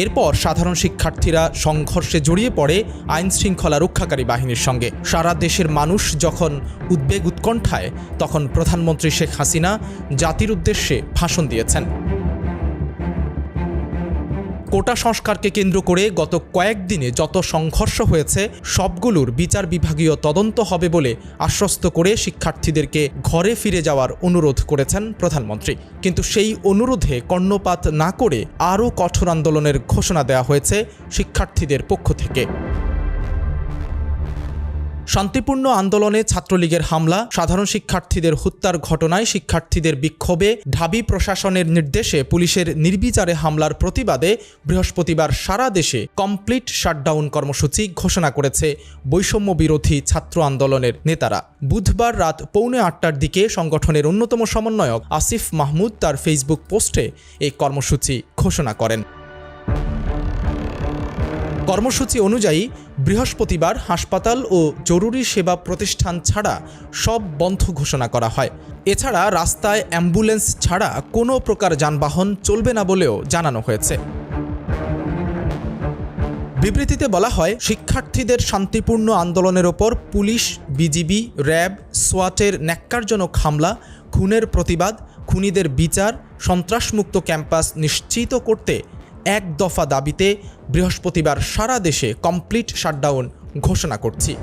এরপর সাধারণ শিক্ষার্থীরা সংঘর্ষে জড়িয়ে পড়ে আইনশৃঙ্খলা রক্ষাকারী বাহিনীর সঙ্গে। সারা দেশের মানুষ যখন উদ্বেগ উৎকণ্ঠায়, তখন প্রধানমন্ত্রী শেখ হাসিনা জাতির উদ্দেশ্যে ভাষণ দিয়েছেন। কোটা সংস্কারকে কেন্দ্র করে গত কয়েকদিনে যত সংঘর্ষ হয়েছে সবগুলোর বিচার বিভাগীয় তদন্ত হবে বলে আশ্বস্ত করে শিক্ষার্থীদেরকে ঘরে ফিরে যাওয়ার অনুরোধ করেছেন প্রধানমন্ত্রী। কিন্তু সেই অনুরোধে কর্ণপাত না করে আরও কঠোর আন্দোলনের ঘোষণা দেওয়া হয়েছে শিক্ষার্থীদের পক্ষ থেকে। শান্তিপূর্ণ আন্দোলনে ছাত্রলীগের হামলা, সাধারণ শিক্ষার্থীদের হত্যার ঘটনায় শিক্ষার্থীদের বিক্ষোভে ঢাবি প্রশাসনের নির্দেশে পুলিশের নির্বিচারে হামলার প্রতিবাদে বৃহস্পতিবার সারা দেশে কমপ্লিট শাটডাউন কর্মসূচি ঘোষণা করেছে বৈষম্য বিরোধী ছাত্র আন্দোলনের নেতারা। বুধবার রাত 8:45টার দিকে সংগঠনের অন্যতম সমন্বয়ক আসিফ মাহমুদ তার ফেসবুক পোস্টে এই কর্মসূচি ঘোষণা করেন। কর্মসূচি অনুযায়ী বৃহস্পতিবার হাসপাতাল ও জরুরি সেবা প্রতিষ্ঠান ছাড়া সব বন্ধ ঘোষণা করা হয়। এছাড়া রাস্তায় অ্যাম্বুলেন্স ছাড়া কোনো প্রকার যানবাহন চলবে না বলেও জানানো হয়েছে। বিবৃতিতে বলা হয়, শিক্ষার্থীদের শান্তিপূর্ণ আন্দোলনের ওপর পুলিশ, বিজিবি, র্যাব, সোয়াটের ন্যাক্কারজনক হামলা, খুনের প্রতিবাদ, খুনিদের বিচার, সন্ত্রাসমুক্ত ক্যাম্পাস নিশ্চিত করতে এক দফা দাবিতে বৃহস্পতিবার সারা দেশে কমপ্লিট শাটডাউন ঘোষণা করছি।